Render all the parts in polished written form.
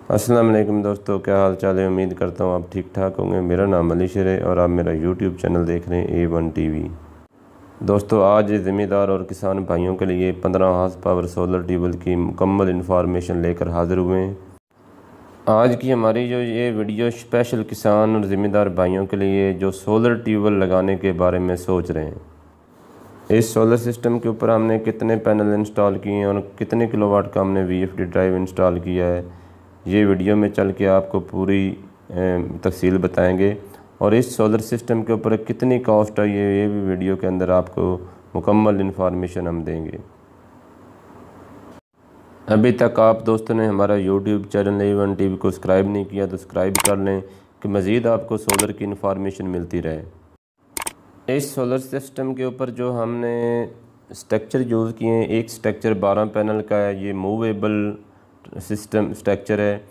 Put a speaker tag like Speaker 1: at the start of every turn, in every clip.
Speaker 1: अस्सलाम वालेकुम दोस्तों, क्या हाल चाल है। उम्मीद करता हूँ आप ठीक ठाक होंगे। मेरा नाम अली शेर है और आप मेरा यूट्यूब चैनल देख रहे हैं A1 TV। दोस्तों, आज ज़मींदार और किसान भाइयों के लिए 15 हॉर्स पावर सोलर ट्यूबवेल की मुकम्मल इन्फॉर्मेशन लेकर हाज़िर हुए हैं। आज की हमारी जो ये वीडियो स्पेशल किसान और ज़मींदार भाइयों के लिए जो सोलर ट्यूबवेल लगाने के बारे में सोच रहे हैं। इस सोलर सिस्टम के ऊपर हमने कितने पैनल इंस्टॉल किए हैं और कितने किलोवाट का हमने VFD ड्राइव इंस्टॉल किया है, ये वीडियो में चल के आपको पूरी तफसील बताएंगे। और इस सोलर सिस्टम के ऊपर कितनी कॉस्ट आई है, ये भी वीडियो के अंदर आपको मुकम्मल इन्फॉर्मेशन हम देंगे। अभी तक आप दोस्तों ने हमारा यूट्यूब चैनल A1 TV को सब्सक्राइब नहीं किया तो सब्सक्राइब कर लें कि मज़ीद आपको सोलर की इन्फॉर्मेशन मिलती रहे। इस सोलर सिस्टम के ऊपर जो हमने स्ट्रक्चर यूज़ किए हैं, एक स्ट्रक्चर 12 पैनल का है, ये मूवेबल सिस्टम स्ट्रक्चर है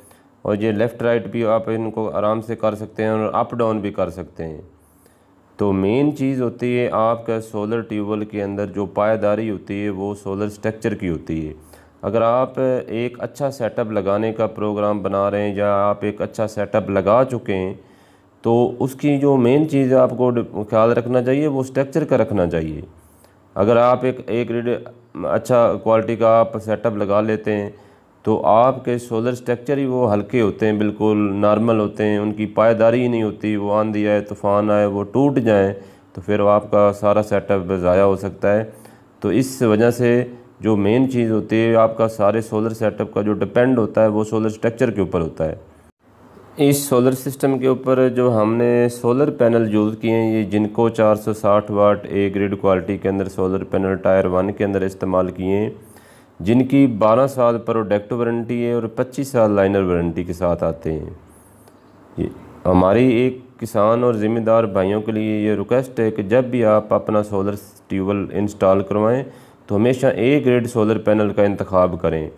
Speaker 1: और ये लेफ़्ट राइट भी आप इनको आराम से कर सकते हैं और अप डाउन भी कर सकते हैं। तो मेन चीज़ होती है आपका सोलर ट्यूबवेल के अंदर जो पायदारी होती है वो सोलर स्ट्रक्चर की होती है। अगर आप एक अच्छा सेटअप लगाने का प्रोग्राम बना रहे हैं या आप एक अच्छा सेटअप लगा चुके हैं तो उसकी जो मेन चीज़ आपको ख्याल रखना चाहिए वो स्ट्रक्चर का रखना चाहिए। अगर आप एक ग्रिड अच्छा क्वालिटी का आप सेटअप लगा लेते हैं तो आपके सोलर स्ट्रक्चर ही वो हल्के होते हैं, बिल्कुल नॉर्मल होते हैं, उनकी पायदारी ही नहीं होती। वो आंधी आए तूफ़ान आए वो टूट जाएं तो फिर आपका सारा सेटअप ज़ाया हो सकता है। तो इस वजह से जो मेन चीज़ होती है आपका सारे सोलर सेटअप का जो डिपेंड होता है वो सोलर स्ट्रक्चर के ऊपर होता है। इस सोलर सिस्टम के ऊपर जो हमने सोलर पैनल यूज़ किए हैं ये जिनको 460 वाट A ग्रिड क्वालिटी के अंदर सोलर पैनल टायर 1 के अंदर इस्तेमाल किए हैं, जिनकी 12 साल प्रोडक्ट वारंटी है और 25 साल लाइनर वारंटी के साथ आते हैं। ये हमारी एक किसान और ज़िम्मेदार भाइयों के लिए ये रिक्वेस्ट है कि जब भी आप अपना सोलर ट्यूबवेल इंस्टॉल करवाएं तो हमेशा A ग्रेड सोलर पैनल का इंतखाब करें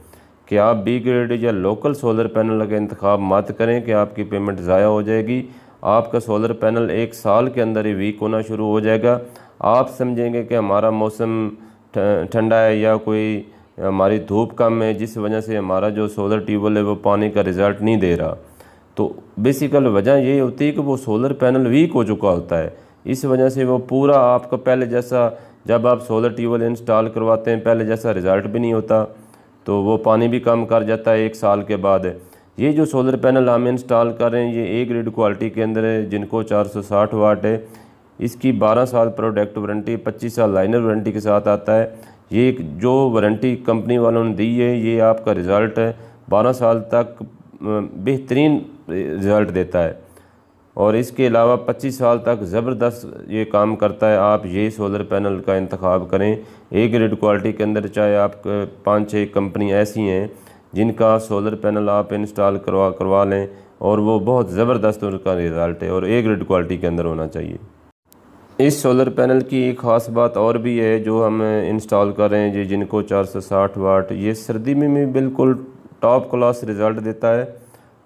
Speaker 1: कि आप B ग्रेड या लोकल सोलर पैनल का इंतखाब मत करें कि आपकी पेमेंट ज़ाया हो जाएगी। आपका सोलर पैनल 1 साल के अंदर ही वीक होना शुरू हो जाएगा। आप समझेंगे कि हमारा मौसम ठंडा है या कोई हमारी धूप कम है जिस वजह से हमारा जो सोलर ट्यूबवेल है वो पानी का रिज़ल्ट नहीं दे रहा। तो बेसिकल वजह ये होती है कि वो सोलर पैनल वीक हो चुका होता है। इस वजह से वो पूरा आपका पहले जैसा, जब आप सोलर ट्यूबवेल इंस्टॉल करवाते हैं पहले जैसा रिज़ल्ट भी नहीं होता, तो वो पानी भी कम कर जाता है 1 साल के बाद। ये जो सोलर पैनल हम इंस्टॉल कर रहे हैं ये A ग्रेड क्वालिटी के अंदर है, जिनको 460 वाट है। इसकी 12 साल प्रोडक्ट वारंटी 25 साल लाइनर वारंटी के साथ आता है। ये जो वारंटी कंपनी वालों ने दी है ये आपका रिज़ल्ट 12 साल तक बेहतरीन रिज़ल्ट देता है और इसके अलावा 25 साल तक ज़बरदस्त ये काम करता है। आप ये सोलर पैनल का इंतखाब करें A ग्रेड क्वालिटी के अंदर। चाहे आप 5-6 कंपनी ऐसी हैं जिनका सोलर पैनल आप इंस्टॉल करवा लें और वो बहुत ज़बरदस्त उनका रिज़ल्ट है और A ग्रेड क्वालिटी के अंदर होना चाहिए। इस सोलर पैनल की एक ख़ास बात और भी है जो हम इंस्टॉल कर रहे हैं, ये जिनको 460 वाट, ये सर्दी में भी बिल्कुल टॉप क्लास रिज़ल्ट देता है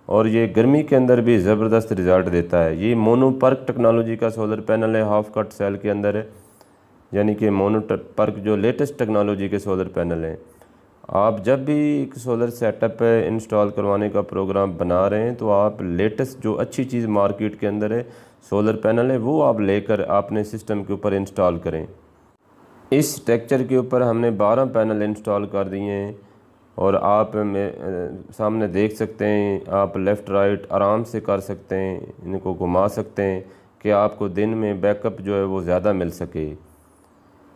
Speaker 1: और ये गर्मी के अंदर भी ज़बरदस्त रिज़ल्ट देता है। ये मोनोपर्क टेक्नोलॉजी का सोलर पैनल है, हाफ कट सेल के अंदर है, यानी कि मोनोपर्क जो लेटेस्ट टेक्नोलॉजी के सोलर पैनल हैं। आप जब भी एक सोलर सेटअप इंस्टॉल करवाने का प्रोग्राम बना रहे हैं तो आप लेटेस्ट जो अच्छी चीज़ मार्केट के अंदर है सोलर पैनल है वो आप लेकर अपने सिस्टम के ऊपर इंस्टॉल करें। इस स्ट्रक्चर के ऊपर हमने 12 पैनल इंस्टॉल कर दिए हैं और आप सामने देख सकते हैं, आप लेफ़्ट राइट आराम से कर सकते हैं, इनको घुमा सकते हैं कि आपको दिन में बैकअप जो है वो ज़्यादा मिल सके,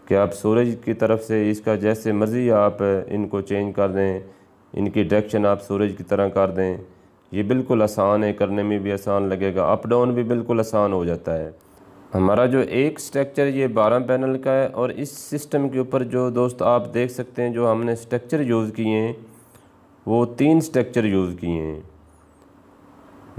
Speaker 1: कि आप सूरज की तरफ से इसका जैसे मर्ज़ी आप इनको चेंज कर दें, इनकी डायरेक्शन आप सूरज की तरह कर दें। ये बिल्कुल आसान है, करने में भी आसान लगेगा, अप डाउन भी बिल्कुल आसान हो जाता है। हमारा जो एक स्ट्रक्चर ये 12 पैनल का है और इस सिस्टम के ऊपर जो दोस्त आप देख सकते हैं जो हमने स्ट्रक्चर यूज़ किए हैं वो 3 स्ट्रक्चर यूज़ किए हैं।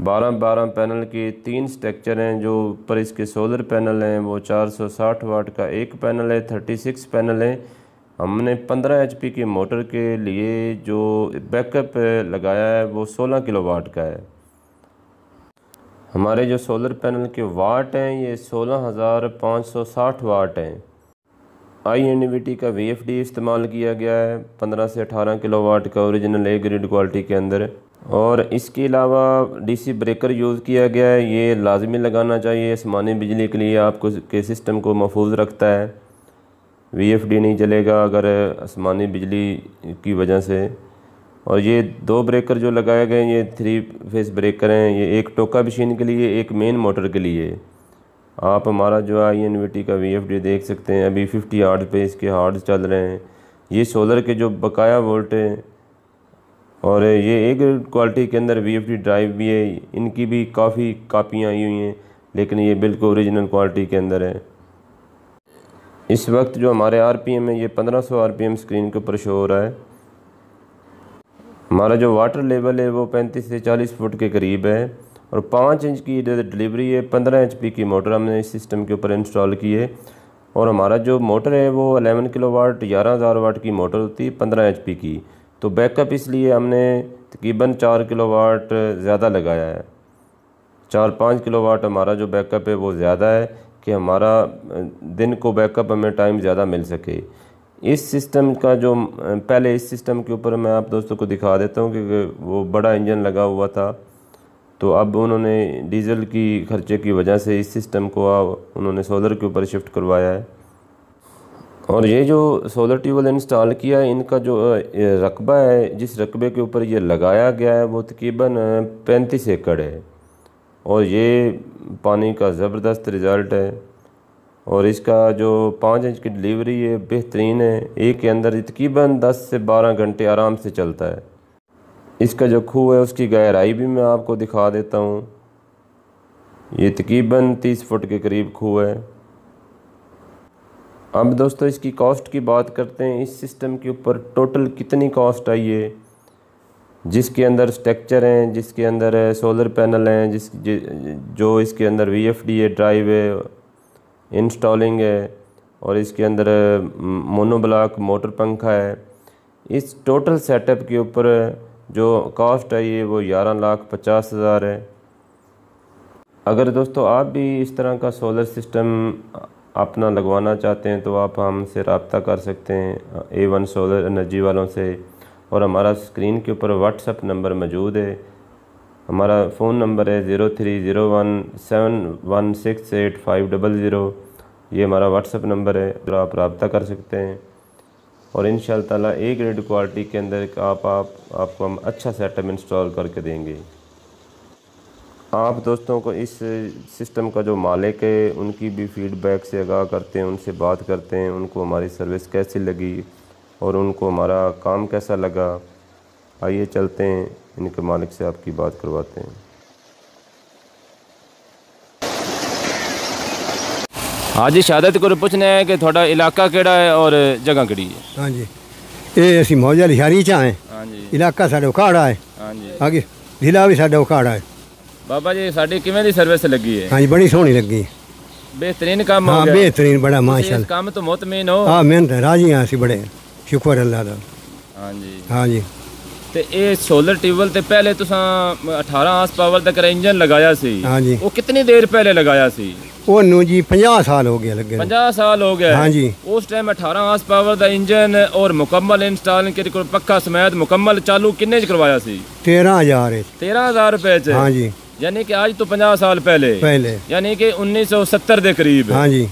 Speaker 1: 12 पैनल के 3 स्ट्रक्चर हैं। जो ऊपर इसके सोलर पैनल हैं वो 460 वाट का एक पैनल है, 36 पैनल है। हमने 15 HP की मोटर के लिए जो बैकअप लगाया है वो 16 किलोवाट का है। हमारे जो सोलर पैनल के वाट हैं ये 16,560 वाट हैं। INVT का VFD इस्तेमाल किया गया है 15 से 18 किलोवाट का ओरिजिनल A ग्रेड क्वालिटी के अंदर। और इसके अलावा डीसी ब्रेकर यूज़ किया गया है, ये लाजमी लगाना चाहिए। आसमानी बिजली के लिए आपको के सिस्टम को महफूज रखता है। वीएफडी नहीं चलेगा अगर आसमानी बिजली की वजह से। और ये 2 ब्रेकर जो लगाए गए हैं ये 3 फेस ब्रेकर हैं। ये एक टोका मशीन के लिए, एक मेन मोटर के लिए। आप हमारा जो है INVT का वीएफडी देख सकते हैं, अभी 50 हार्ट्ज पे इसके हार्ट्ज चल रहे हैं। ये सोलर के जो बकाया वोल्ट है, और ये एक क्वालिटी के अंदर वीएफडी ड्राइव भी है। इनकी भी काफ़ी कापियाँ आई हुई हैं, लेकिन ये बिल्कुल ओरिजिनल क्वालिटी के अंदर है। इस वक्त जो हमारे RPM है ये 1500 RPM स्क्रीन के ऊपर शो हो रहा है। हमारा जो वाटर लेवल है वो 35 से 40 फुट के करीब है। और 5 इंच की डिलीवरी है। 15 HP की मोटर हमने इस सिस्टम के ऊपर इंस्टॉल की है। और हमारा जो मोटर है वो 11 किलोवाट 11,000 वाट की मोटर होती है 15 HP की। तो बैकअप इसलिए हमने तकरीबन 4 किलोवाट ज़्यादा लगाया है। 4-5 किलोवाट हमारा जो बैकअप है वो ज़्यादा है कि हमारा दिन को बैकअप हमें टाइम ज़्यादा मिल सके। इस सिस्टम का जो पहले इस सिस्टम के ऊपर मैं आप दोस्तों को दिखा देता हूँ कि वो बड़ा इंजन लगा हुआ था, तो अब उन्होंने डीजल की खर्चे की वजह से इस सिस्टम को उन्होंने सोलर के ऊपर शिफ्ट करवाया है। और ये जो सोलर ट्यूबवेल इंस्टॉल किया है, इनका जो रकबा है, जिस रकबे के ऊपर ये लगाया गया है वो तकरीबन 35 एकड़ है। और ये पानी का ज़बरदस्त रिज़ल्ट है। और इसका जो 5 इंच की डिलीवरी है बेहतरीन है। एक के अंदर तकरीबन 10 से 12 घंटे आराम से चलता है। इसका जो खूह है उसकी गहराई भी मैं आपको दिखा देता हूँ। ये तकरीबन 30 फुट के करीब खूह है। अब दोस्तों इसकी कॉस्ट की बात करते हैं। इस सिस्टम के ऊपर टोटल कितनी कॉस्ट आई है, जिसके अंदर स्ट्रक्चर हैं, जिसके अंदर सोलर पैनल हैं, जो इसके अंदर VFD है, ड्राइव है, इंस्टॉलिंग है, और इसके अंदर मोनोब्लॉक मोटर पंखा है। इस टोटल सेटअप के ऊपर जो कॉस्ट आई है वो 11,50,000 है। अगर दोस्तों आप भी इस तरह का सोलर सिस्टम अपना लगवाना चाहते हैं तो आप हमसे रब्ता कर सकते हैं A1 सोलर एनर्जी वालों से। और हमारा स्क्रीन के ऊपर व्हाट्सएप नंबर मौजूद है। हमारा फ़ोन नंबर है 0301716850। ये हमारा व्हाट्सएप नंबर है, जो आप रब्ता कर सकते हैं। और इंशाअल्लाह ताला A ग्रेड क्वालिटी के अंदर आपको हम अच्छा सेटअप इंस्टॉल करके देंगे। आप दोस्तों को इस सिस्टम का जो मालिक है उनकी भी फ़ीडबैक से आगाह करते हैं, उनसे बात करते हैं, उनको हमारी सर्विस कैसी लगी और उनको हमारा काम कैसा लगा। आइए चलते हैं इनके मालिक से आपकी बात करवाते हैं।
Speaker 2: हाँ जी, शहादत को पूछना है कि थोड़ा इलाका केड़ा है और जगह केड़ी है?
Speaker 3: हाँ जी, ये असी मौजा लिहारी चा है।
Speaker 2: हाँ जी,
Speaker 3: इलाका साडा उखाड़ा है।
Speaker 2: हाँ जी,
Speaker 3: आगे जिला भी साडा उखाड़ा है।
Speaker 2: बाबा जी साड़ी किवें दी सर्विस लगी है?
Speaker 3: हाँ जी, बड़ी सोहनी लगी।
Speaker 2: बेहतरीन काम हो
Speaker 3: हाँ
Speaker 2: गया।
Speaker 3: बेहतरीन, बड़ा माशाल्लाह।
Speaker 2: काम तो मुतमिन हो?
Speaker 3: हाँ मेहनत राजी हैं असी, बड़े शुक्र अल्लाह दा।
Speaker 2: हाँ जी,
Speaker 3: हाँ जी।
Speaker 2: ते ये सोलर ट्यूबवेल ते पहले तुसां 18 हार्स पावर तक इंजन लगाया सी।
Speaker 3: हाँ जी।
Speaker 2: वो कितनी देर पहले लगाया सी?
Speaker 3: ओनू जी 50 साल हो गए लगे।
Speaker 2: 50 साल हो गए।
Speaker 3: हाँ जी।
Speaker 2: उस टाइम 18 हार्स पावर दा इंजन और मुकम्मल इंस्टॉल के पक्का समेत मुकम्मल चालू किन्ने च करवाया सी?
Speaker 3: 13,000 है।
Speaker 2: 13,000 रुपए च?
Speaker 3: हाँ जी।
Speaker 2: यानी कि आज तो 50 साल पहले यानी कि 1970 के करीब।
Speaker 3: हाँ जी,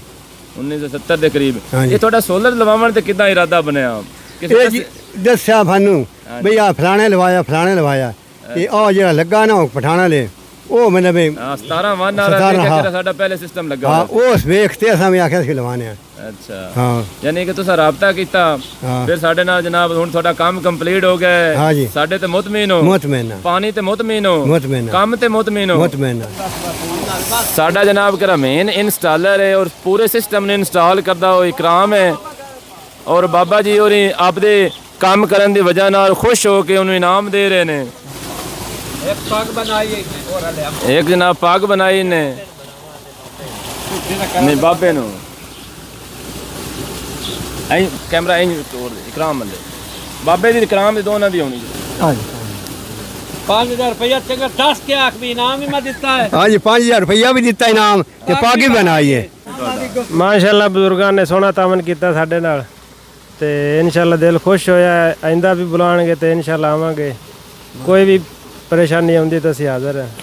Speaker 2: 1970 के करीब।
Speaker 3: हाँ जी।
Speaker 2: ये थोड़ा सोलर लवावन ते कितना इरादा बनया?
Speaker 3: दस्या फानू भई आ फलाने लवाया ते आ जेड़ा लगा ना पठाना ले ओ मतलब
Speaker 2: 17 वन आ रहा है साडा पहले सिस्टम लगा।
Speaker 3: हां उस देखते असा मैं आख्या सी लवाने।
Speaker 2: अच्छा,
Speaker 3: हां
Speaker 2: यानी कि तुसा राबता कीता, फिर साडे नाल जनाब हुन थोड़ा काम कंप्लीट हो गया।
Speaker 3: हां जी,
Speaker 2: साडे ते मुतमिन हो? मुतमिन। पानी ते मुतमिन हो? मुतमिन। काम ते मुतमिन हो? मुतमिन। साडा जनाब करा मेन इंस्टॉलर है और पूरे सिस्टम ने इंस्टॉल करदा हो इकराम है। और बाबा जी और आपदे काम करन दी वजह नाल खुश हो के उन्हें इनाम दे रहे ने। एक पाग बनाई और एक जनाब पाग बनाई ने नहीं बाबे नु आई कैमरा आई तोड़ दे इकराम मले बाबे दी इकराम दी दोना दी होनी। हां जी,
Speaker 4: 5,000 रुपया चंगा 10 के आख भी इनाम ही मैं दिता है।
Speaker 3: हां जी, 5,000 रुपया भी दिता इनाम ते पाग भी बनाई है।
Speaker 5: माशाअल्लाह बुजुर्गां ने सोहना तामन कीता साडे नाल ते इंशाअल्लाह दिल खुश होया। आइंदा भी बुलाणगे ते इंशाअल्लाह आवांगे। कोई भी परेशानी आती तो असीं हाज़र है।